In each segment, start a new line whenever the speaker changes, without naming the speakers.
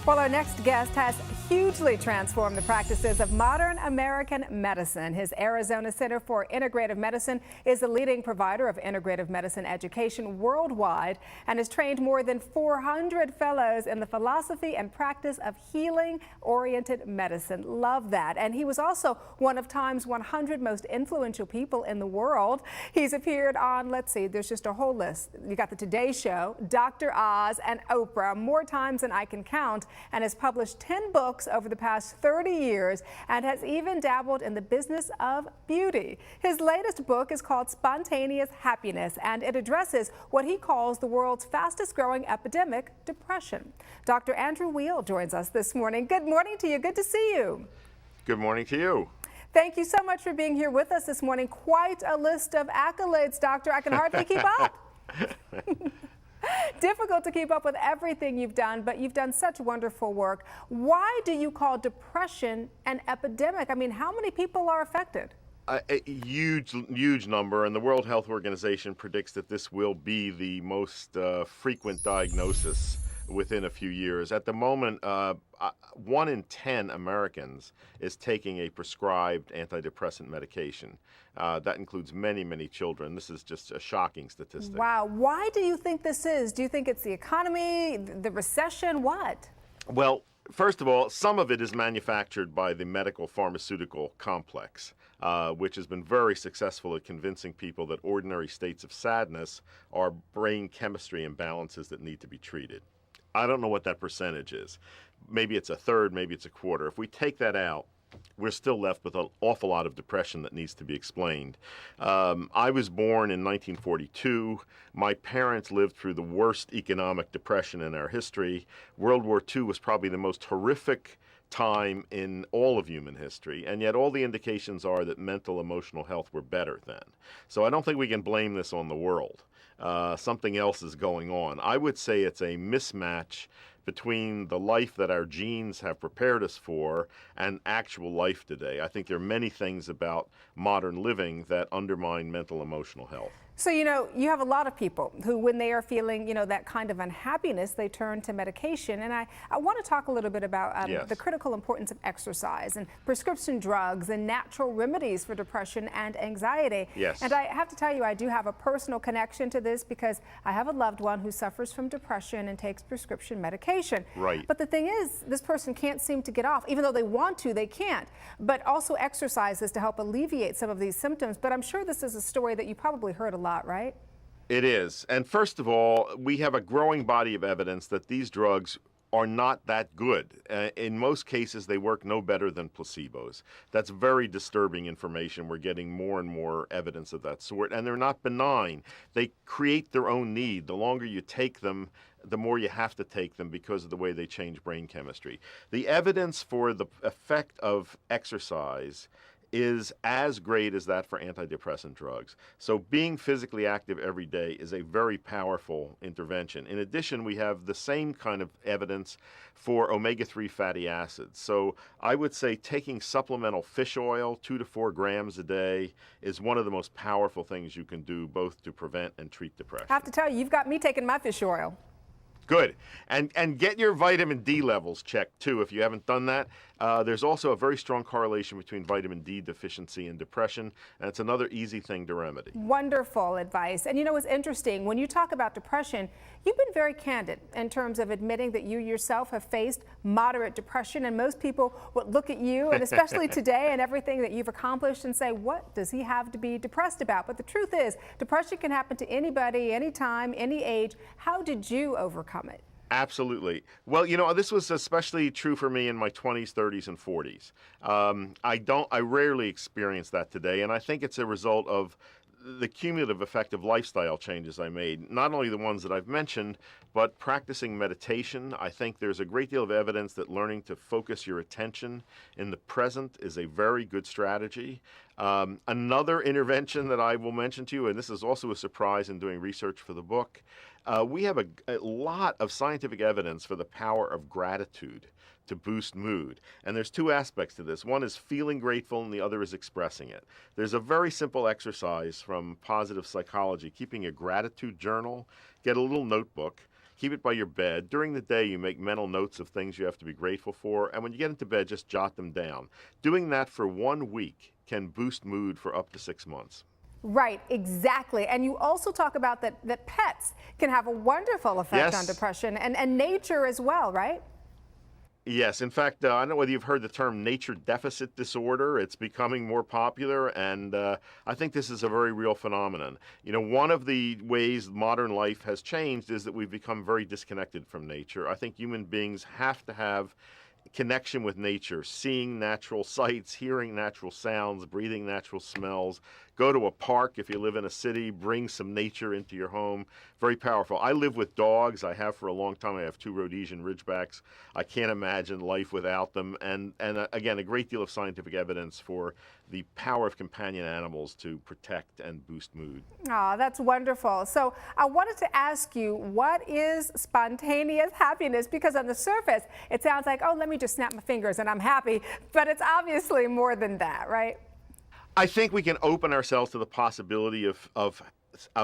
Well, our next guest has hugely transformed the practices of modern American medicine. His Arizona Center for Integrative Medicine is the leading provider of integrative medicine education worldwide and has trained more than 400 fellows in the philosophy and practice of healing-oriented medicine. Love that. And he was also one of Time's 100 most influential people in the world. He's appeared on, let's see, there's just a whole list. You got the Today Show, Dr. Oz, and Oprah, more times than I can count, and has published 10 books over the past 30 years and has even dabbled in the business of beauty. His latest book is called Spontaneous Happiness, and it addresses what he calls the world's fastest growing epidemic, depression. Dr. Andrew Weil joins us this morning. Good morning to you. Good to see you.
Good morning to you.
Thank you so much for being here with us this morning. Quite a list of accolades, Doctor. I can hardly keep up. Difficult to keep up with everything you've done, but you've done such wonderful work. Why do you call depression an epidemic? I mean, how many people are affected?
A huge number, and the World Health Organization predicts that this will be the most frequent diagnosis within a few years. At the moment, 1 in 10 Americans is taking a prescribed antidepressant medication. That includes many, many children. This is just a shocking statistic.
Wow. Why do you think this is? Do you think it's the economy, the recession, what?
Well, first of all, some of it is manufactured by the medical pharmaceutical complex, which has been very successful at convincing people that ordinary states of sadness are brain chemistry imbalances that need to be treated. I don't know what that percentage is. Maybe it's a third, maybe it's a quarter. If we take that out, we're still left with an awful lot of depression that needs to be explained. I was born in 1942. My parents lived through the worst economic depression in our history. World War II was probably the most horrific time in all of human history, and yet all the indications are that mental, emotional health were better then. So I don't think we can blame this on the world. Something else is going on. I would say it's a mismatch between the life that our genes have prepared us for and actual life today. I think there are many things about modern living that undermine mental emotional health.
So, you know, you have a lot of people who, when they are feeling, you know, that kind of unhappiness, they turn to medication. And I want to talk a little bit about
Yes.
the critical importance of exercise and prescription drugs and natural remedies for depression and anxiety.
Yes.
And I have to tell you, I do have a personal connection to this because I have a loved one who suffers from depression and takes prescription medication.
Right.
But the thing is, this person can't seem to get off. Even though they want to, they can't. But also exercises to help alleviate some of these symptoms. But I'm sure this is a story that you probably heard a lot, right?
It is. And first of all, we have a growing body of evidence that these drugs are not that good. In most cases, they work no better than placebos. That's very disturbing information. We're getting more and more evidence of that sort, and they're not benign. They create their own need. The longer you take them, the more you have to take them because of the way they change brain chemistry. The evidence for the effect of exercise is as great as that for antidepressant drugs. So being physically active every day is a very powerful intervention. In addition, we have the same kind of evidence for omega-3 fatty acids. So I would say taking supplemental fish oil, 2 to 4 grams a day, is one of the most powerful things you can do both to prevent and treat depression.
I have to tell you, you've got me taking my fish oil.
Good. And get your vitamin D levels checked, too, if you haven't done that. There's also a very strong correlation between vitamin D deficiency and depression, and it's another easy thing to remedy.
Wonderful advice. And you know, it's interesting, when you talk about depression, you've been very candid in terms of admitting that you yourself have faced moderate depression, and most people would look at you, and especially today and everything that you've accomplished, and say, what does he have to be depressed about? But the truth is, depression can happen to anybody, anytime, any age. How did you overcome it?
Absolutely. Well, you know, this was especially true for me in my 20s, 30s, and 40s. I rarely experience that today, and I think it's a result of the cumulative effect of lifestyle changes I made, not only the ones that I've mentioned, but practicing meditation. I think there's a great deal of evidence that learning to focus your attention in the present is a very good strategy. Another intervention that I will mention to you, and this is also a surprise in doing research for the book, we have a lot of scientific evidence for the power of gratitude to boost mood. And there's two aspects to this. One is feeling grateful and the other is expressing it. There's a very simple exercise from positive psychology, keeping a gratitude journal. Get a little notebook, keep it by your bed. During the day, you make mental notes of things you have to be grateful for, and when you get into bed, just jot them down. Doing that for 1 week can boost mood for up to 6 months.
Right, exactly. And you also talk about that pets can have a wonderful effect on depression and nature as well, right?
Yes. In fact, I don't know whether you've heard the term nature deficit disorder. It's becoming more popular, and I think this is a very real phenomenon. One of the ways modern life has changed is that we've become very disconnected from nature. I think human beings have to have connection with nature, seeing natural sights, hearing natural sounds, breathing natural smells. Go to a park if you live in a city, bring some nature into your home. Very powerful. I live with dogs. I have for a long time. I have 2 Rhodesian Ridgebacks. I can't imagine life without them. And again, a great deal of scientific evidence for the power of companion animals to protect and boost mood.
Oh, that's wonderful. So I wanted to ask you, what is spontaneous happiness? Because on the surface, it sounds like, oh, let me just snap my fingers and I'm happy. But it's obviously more than that, right?
I think we can open ourselves to the possibility of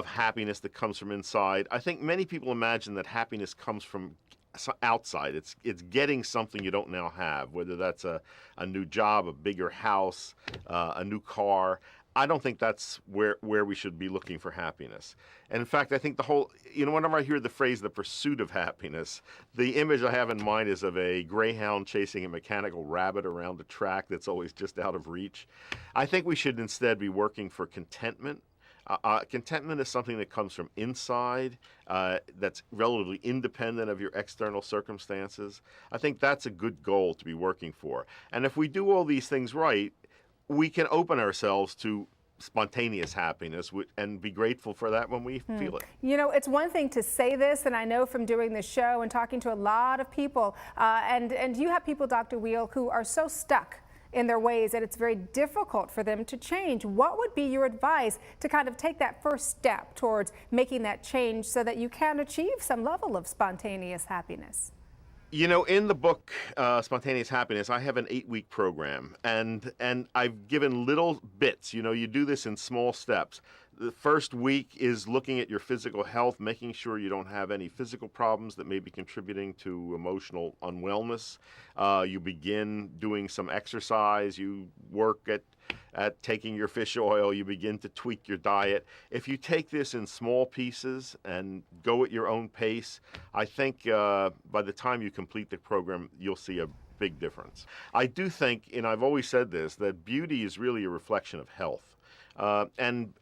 happiness that comes from inside. I think many people imagine that happiness comes from outside. It's getting something you don't now have, whether that's a new job, a bigger house, a new car. I don't think that's where we should be looking for happiness. And in fact, I think the whole, whenever I hear the phrase the pursuit of happiness, the image I have in mind is of a greyhound chasing a mechanical rabbit around a track that's always just out of reach. I think we should instead be working for contentment. Contentment is something that comes from inside, that's relatively independent of your external circumstances. I think that's a good goal to be working for. And if we do all these things right, we can open ourselves to spontaneous happiness and be grateful for that when we feel it.
It's one thing to say this, and I know from doing this show and talking to a lot of people, and you have people, Dr. Weil, who are so stuck in their ways that it's very difficult for them to change. What would be your advice to kind of take that first step towards making that change so that you can achieve some level of spontaneous happiness?
In the book, Spontaneous Happiness, I have an 8-week program, and I've given little bits. You do this in small steps. The first week is looking at your physical health, making sure you don't have any physical problems that may be contributing to emotional unwellness. You begin doing some exercise. You work at taking your fish oil. You begin to tweak your diet. If you take this in small pieces and go at your own pace, I think by the time you complete the program, you'll see a big difference. I do think, and I've always said this, that beauty is really a reflection of health. And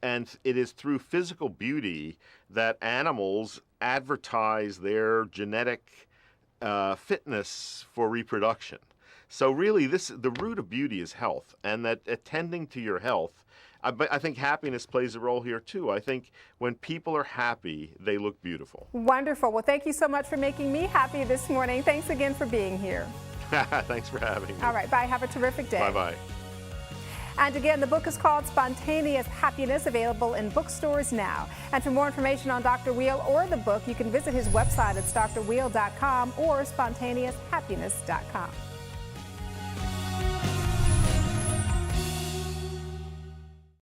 it is through physical beauty that animals advertise their genetic fitness for reproduction. So really, the root of beauty is health, and that attending to your health. But I think happiness plays a role here too. I think when people are happy, they look beautiful.
Wonderful. Well, thank you so much for making me happy this morning. Thanks again for being here.
Thanks for having me.
All right. Bye. Have a terrific day.
Bye-bye.
And again, the book is called Spontaneous Happiness, available in bookstores now. And for more information on Dr. Weil or the book, you can visit his website at drweil.com or spontaneoushappiness.com.